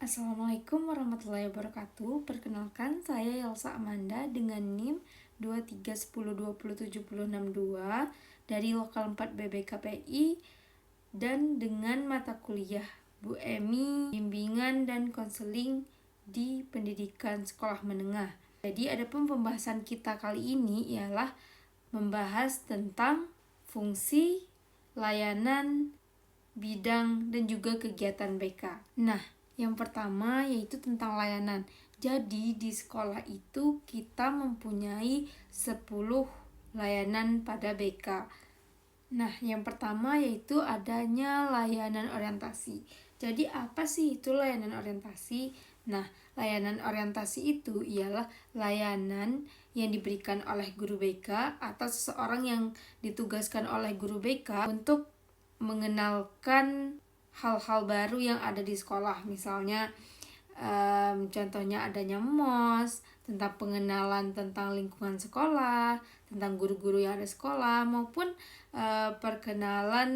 Assalamualaikum warahmatullahi wabarakatuh. Perkenalkan, saya Elsa Amanda dengan NIM 231020762 dari Lokal 4 BBKPI dan dengan mata kuliah Bu Emi Bimbingan dan Konseling di Pendidikan Sekolah Menengah. Jadi adapun pembahasan kita kali ini ialah membahas tentang fungsi, layanan, bidang, dan juga kegiatan BK. Nah, yang pertama yaitu tentang layanan. Jadi di sekolah itu kita mempunyai 10 layanan pada BK. Nah, yang pertama yaitu adanya layanan orientasi. Jadi apa sih itu layanan orientasi? Nah, layanan orientasi itu ialah layanan yang diberikan oleh guru BK atau seseorang yang ditugaskan oleh guru BK untuk mengenalkan hal-hal baru yang ada di sekolah. Misalnya contohnya adanya MOS, tentang pengenalan tentang lingkungan sekolah, tentang guru-guru yang ada di sekolah, maupun perkenalan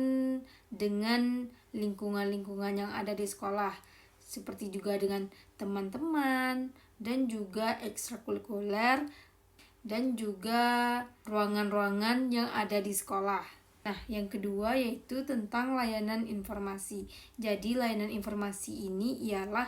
dengan lingkungan-lingkungan yang ada di sekolah, seperti juga dengan teman-teman, dan juga ekstrakurikuler, dan juga ruangan-ruangan yang ada di sekolah. Nah, yang kedua yaitu tentang layanan informasi. Jadi, layanan informasi ini ialah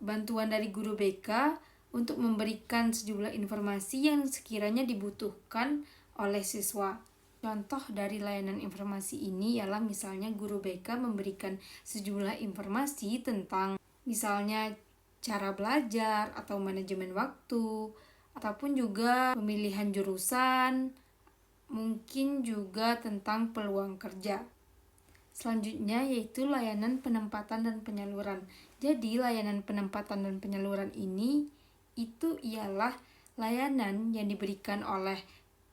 bantuan dari guru BK untuk memberikan sejumlah informasi yang sekiranya dibutuhkan oleh siswa. Contoh dari layanan informasi ini ialah misalnya guru BK memberikan sejumlah informasi tentang misalnya cara belajar atau manajemen waktu, ataupun juga pemilihan jurusan, mungkin juga tentang peluang kerja. Selanjutnya yaitu layanan penempatan dan penyaluran. Jadi layanan penempatan dan penyaluran ini itu ialah layanan yang diberikan oleh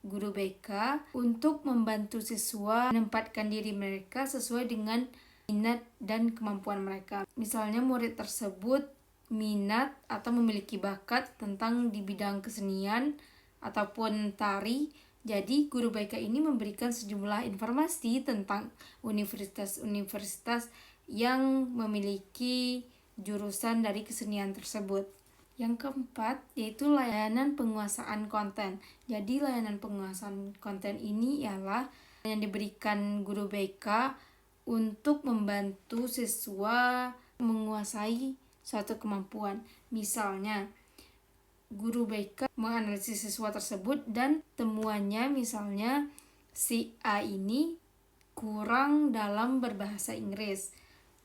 guru BK untuk membantu siswa menempatkan diri mereka sesuai dengan minat dan kemampuan mereka. Misalnya murid tersebut minat atau memiliki bakat tentang di bidang kesenian ataupun tari. Jadi guru BK ini memberikan sejumlah informasi tentang universitas-universitas yang memiliki jurusan dari kesenian tersebut. Yang keempat yaitu layanan penguasaan konten. Jadi layanan penguasaan konten ini ialah yang diberikan guru BK untuk membantu siswa menguasai suatu kemampuan. Misalnya guru BK menganalisis siswa tersebut dan temuannya misalnya si A ini kurang dalam berbahasa Inggris.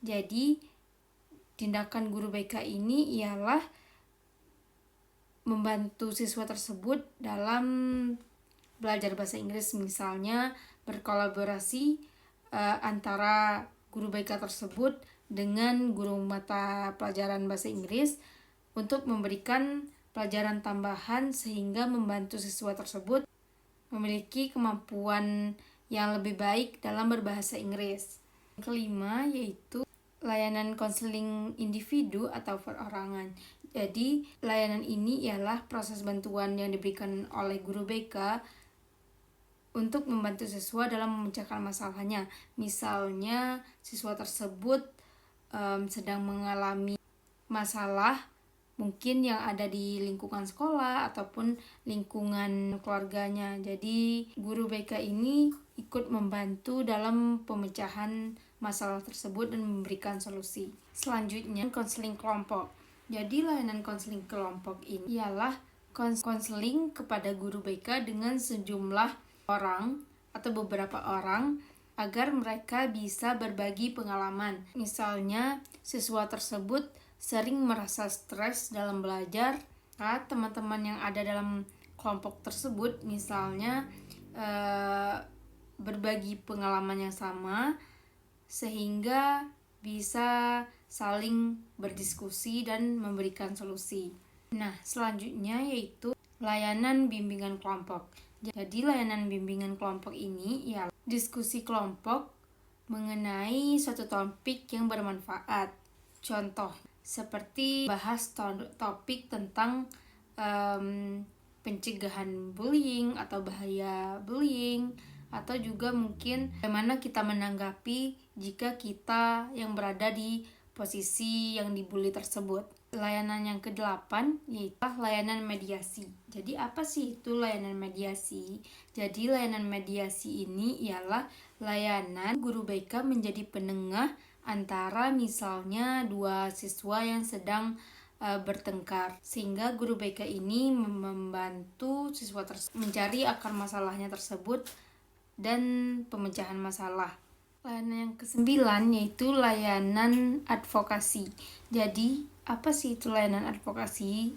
Jadi tindakan guru BK ini ialah membantu siswa tersebut dalam belajar bahasa Inggris, misalnya berkolaborasi antara guru BK tersebut dengan guru mata pelajaran bahasa Inggris untuk memberikan pelajaran tambahan sehingga membantu siswa tersebut memiliki kemampuan yang lebih baik dalam berbahasa Inggris. Yang kelima yaitu layanan konseling individu atau perorangan. Jadi layanan ini ialah proses bantuan yang diberikan oleh guru BK untuk membantu siswa dalam memecahkan masalahnya. Misalnya siswa tersebut sedang mengalami masalah mungkin yang ada di lingkungan sekolah ataupun lingkungan keluarganya. Jadi guru BK ini ikut membantu dalam pemecahan masalah tersebut dan memberikan solusi. Selanjutnya konseling kelompok. Jadi layanan konseling kelompok ini ialah konseling kepada guru BK dengan sejumlah orang atau beberapa orang agar mereka bisa berbagi pengalaman. Misalnya siswa tersebut sering merasa stres dalam belajar, teman-teman yang ada dalam kelompok tersebut misalnya berbagi pengalaman yang sama sehingga bisa saling berdiskusi dan memberikan solusi. Nah, selanjutnya yaitu layanan bimbingan kelompok. Jadi layanan bimbingan kelompok ini ialah diskusi kelompok mengenai suatu topik yang bermanfaat. Contoh seperti bahas topik tentang pencegahan bullying atau bahaya bullying, atau juga mungkin bagaimana kita menanggapi jika kita yang berada di posisi yang dibully tersebut. Layanan yang ke-8 yaitu layanan mediasi. Jadi apa sih itu layanan mediasi? Jadi layanan mediasi ini ialah layanan guru BK menjadi penengah antara misalnya dua siswa yang sedang bertengkar, sehingga guru BK ini membantu siswa mencari akar masalahnya tersebut dan pemecahan masalah. Layanan yang ke-9 yaitu layanan advokasi. Jadi, apa sih itu layanan advokasi?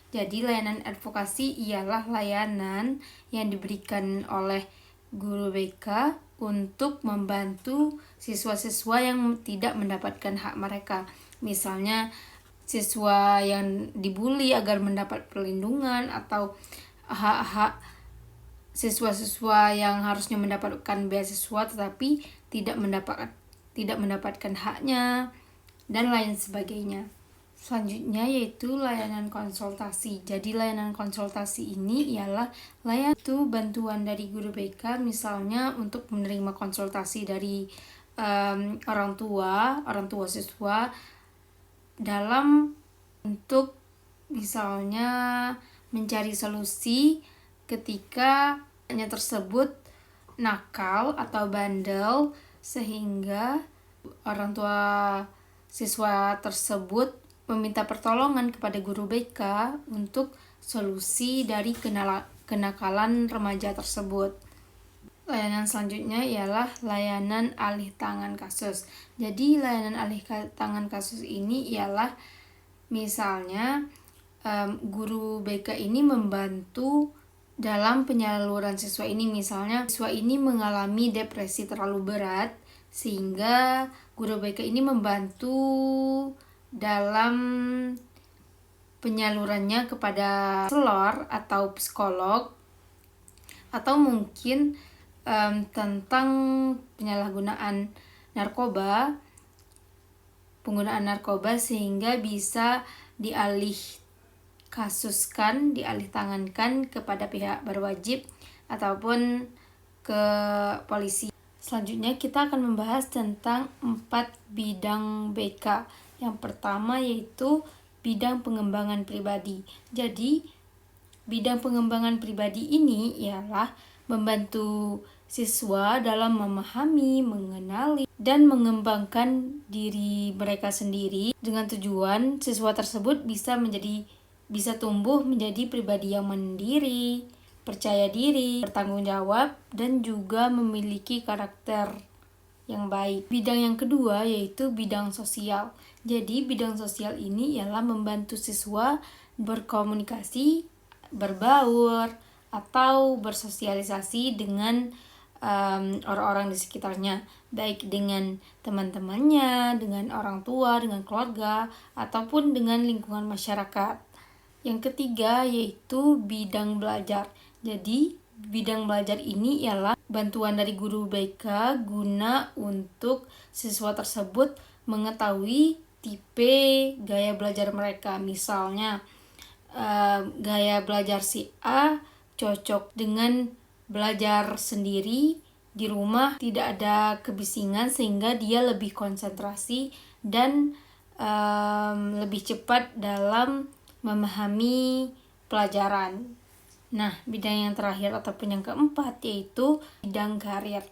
Jadi, layanan advokasi ialah layanan yang diberikan oleh guru BK untuk membantu siswa-siswa yang tidak mendapatkan hak mereka. Misalnya, siswa yang dibully agar mendapat perlindungan, atau hak-hak siswa-siswa yang harusnya mendapatkan beasiswa tetapi tidak mendapatkan haknya, dan lain sebagainya. Selanjutnya yaitu layanan konsultasi. Jadi layanan konsultasi ini ialah layanan bantuan dari guru BK, misalnya untuk menerima konsultasi dari orang tua siswa dalam untuk misalnya mencari solusi ketika hanya tersebut nakal atau bandel, sehingga orang tua siswa tersebut meminta pertolongan kepada guru BK untuk solusi dari kenakalan remaja tersebut. Layanan selanjutnya ialah layanan alih tangan kasus. Jadi layanan alih tangan kasus ini ialah misalnya guru BK ini membantu dalam penyaluran siswa ini. Misalnya siswa ini mengalami depresi terlalu berat, sehingga guru BK ini membantu dalam penyalurannya kepada konselor atau psikolog, atau mungkin tentang penyalahgunaan penggunaan narkoba, sehingga bisa dialih tangankan kepada pihak berwajib ataupun ke polisi. Selanjutnya kita akan membahas tentang 4 bidang BK. Yang pertama yaitu bidang pengembangan pribadi. Jadi bidang pengembangan pribadi ini ialah membantu siswa dalam memahami, mengenali, dan mengembangkan diri mereka sendiri dengan tujuan siswa tersebut bisa tumbuh menjadi pribadi yang mandiri, percaya diri, bertanggung jawab, dan juga memiliki karakter yang baik. Bidang yang kedua yaitu bidang sosial. Jadi bidang sosial ini ialah membantu siswa berkomunikasi, berbaur, atau bersosialisasi dengan orang-orang di sekitarnya, baik dengan teman-temannya, dengan orang tua, dengan keluarga, ataupun dengan lingkungan masyarakat. Yang ketiga yaitu bidang belajar. Jadi bidang belajar ini ialah bantuan dari guru BK guna untuk siswa tersebut mengetahui tipe gaya belajar mereka. Misalnya gaya belajar si A cocok dengan belajar sendiri di rumah, tidak ada kebisingan, sehingga dia lebih konsentrasi dan lebih cepat dalam memahami pelajaran. Nah, bidang yang terakhir ataupun yang keempat yaitu bidang karir.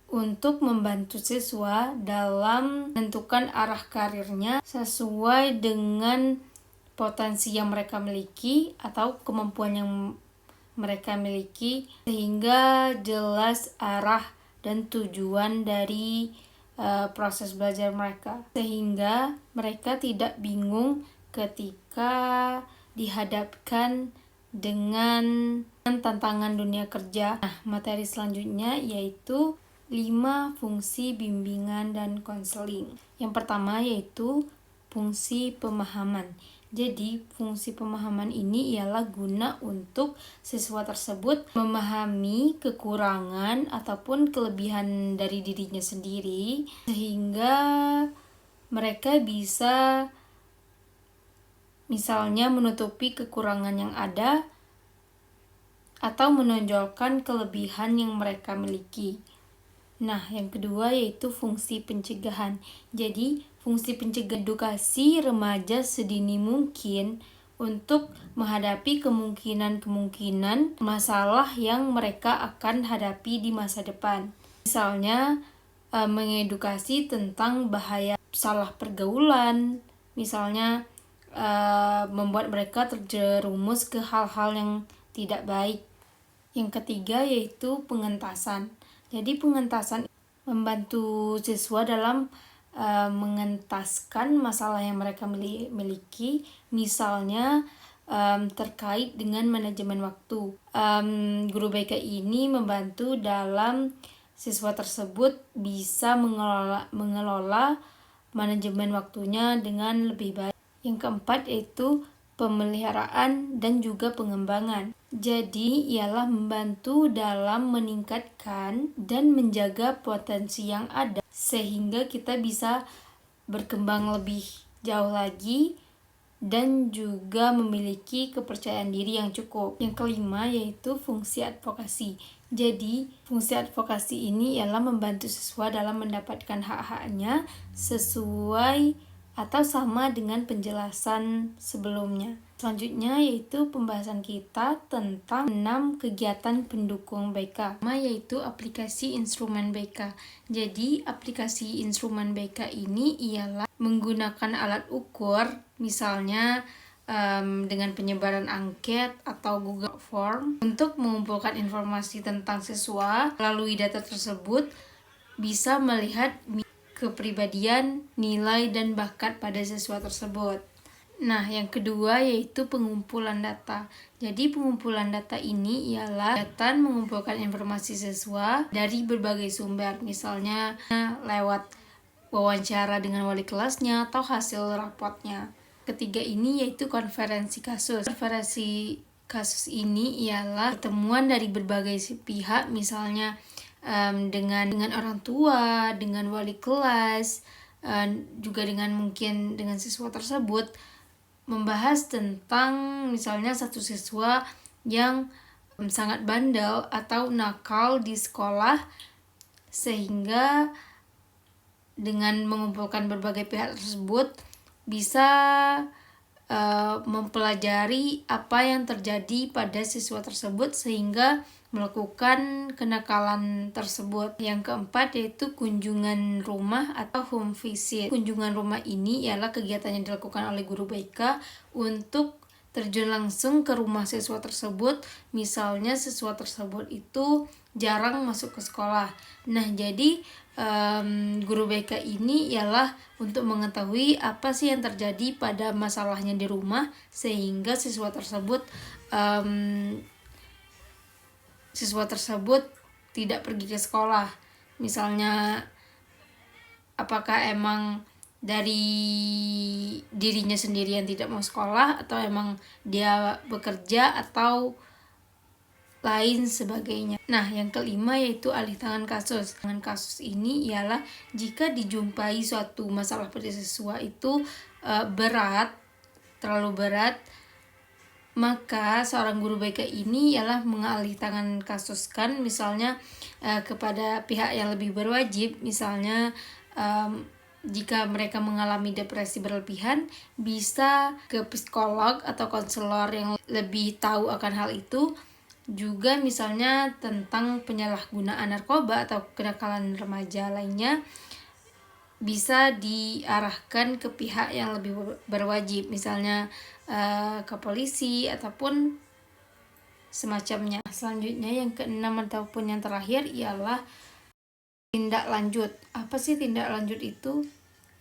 Untuk membantu siswa dalam menentukan arah karirnya sesuai dengan potensi yang mereka miliki atau kemampuan yang mereka miliki, sehingga jelas arah dan tujuan dari proses belajar mereka, sehingga mereka tidak bingung ketika dihadapkan dengan tantangan dunia kerja. Nah, materi selanjutnya yaitu 5 fungsi bimbingan dan konseling. Yang pertama yaitu fungsi pemahaman. Jadi, fungsi pemahaman ini ialah guna untuk siswa tersebut memahami kekurangan ataupun kelebihan dari dirinya sendiri, sehingga mereka bisa misalnya menutupi kekurangan yang ada atau menonjolkan kelebihan yang mereka miliki. Nah, yang kedua yaitu fungsi pencegahan. Jadi, fungsi pencegahan edukasi remaja sedini mungkin untuk menghadapi kemungkinan-kemungkinan masalah yang mereka akan hadapi di masa depan. Misalnya, mengedukasi tentang bahaya salah pergaulan, misalnya membuat mereka terjerumus ke hal-hal yang tidak baik. Yang ketiga yaitu pengentasan. Jadi pengentasan membantu siswa dalam mengentaskan masalah yang mereka miliki, misalnya terkait dengan manajemen waktu. Guru BK ini membantu dalam siswa tersebut bisa mengelola manajemen waktunya dengan lebih baik. Yang keempat yaitu pemeliharaan dan juga pengembangan. Jadi, ialah membantu dalam meningkatkan dan menjaga potensi yang ada sehingga kita bisa berkembang lebih jauh lagi dan juga memiliki kepercayaan diri yang cukup. Yang kelima yaitu fungsi advokasi. Jadi, fungsi advokasi ini ialah membantu siswa dalam mendapatkan hak-haknya sesuai atau sama dengan penjelasan sebelumnya. Selanjutnya yaitu pembahasan kita tentang 6 kegiatan pendukung BK. Pertama yaitu aplikasi instrumen BK. Jadi aplikasi instrumen BK ini ialah menggunakan alat ukur, misalnya dengan penyebaran angket atau Google Form untuk mengumpulkan informasi tentang siswa. Melalui data tersebut bisa melihat kepribadian, nilai, dan bakat pada siswa tersebut. Nah, yang kedua yaitu pengumpulan data. Jadi pengumpulan data ini ialah kegiatan mengumpulkan informasi siswa dari berbagai sumber, misalnya lewat wawancara dengan wali kelasnya atau hasil rapotnya. Ketiga ini yaitu konferensi kasus. Konferensi kasus ini ialah pertemuan dari berbagai pihak, misalnya dengan orang tua, dengan wali kelas, juga mungkin dengan siswa tersebut, membahas tentang misalnya satu siswa yang sangat bandel atau nakal di sekolah, sehingga dengan mengumpulkan berbagai pihak tersebut bisa mempelajari apa yang terjadi pada siswa tersebut sehingga melakukan kenakalan tersebut. Yang keempat yaitu kunjungan rumah atau home visit. Kunjungan rumah ini ialah kegiatan yang dilakukan oleh guru BK untuk terjun langsung ke rumah siswa tersebut. Misalnya siswa tersebut itu jarang masuk ke sekolah. Nah, jadi guru BK ini ialah untuk mengetahui apa sih yang terjadi pada masalahnya di rumah sehingga siswa tersebut tidak pergi ke sekolah. Misalnya apakah emang dari dirinya sendiri yang tidak mau sekolah, atau emang dia bekerja, atau lain sebagainya. Nah, yang kelima yaitu alih tangan kasus. Tangan kasus ini ialah jika dijumpai suatu masalah pada siswa itu terlalu berat, maka seorang guru BK ini ialah mengalih tangan kasuskan, misalnya kepada pihak yang lebih berwajib. Misalnya jika mereka mengalami depresi berlebihan, bisa ke psikolog atau konselor yang lebih tahu akan hal itu. Juga misalnya tentang penyalahgunaan narkoba atau kenakalan remaja lainnya, bisa diarahkan ke pihak yang lebih berwajib, misalnya ke polisi ataupun semacamnya. Selanjutnya yang keenam ataupun yang terakhir ialah tindak lanjut. Apa sih tindak lanjut itu?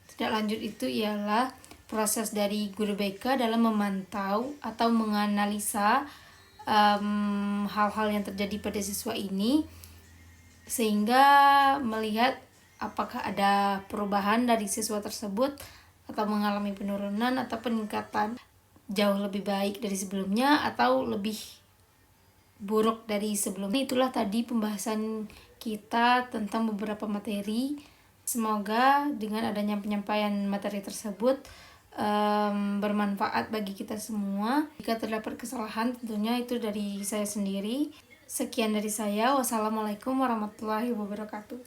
Tindak lanjut itu ialah proses dari guru BK dalam memantau atau menganalisa hal-hal yang terjadi pada siswa ini, sehingga melihat apakah ada perubahan dari siswa tersebut atau mengalami penurunan atau peningkatan jauh lebih baik dari sebelumnya atau lebih buruk dari sebelumnya. Itulah tadi pembahasan kita tentang beberapa materi. Semoga dengan adanya penyampaian materi tersebut bermanfaat bagi kita semua. Jika terdapat kesalahan, tentunya itu dari saya sendiri. Sekian dari saya. Wassalamualaikum warahmatullahi wabarakatuh.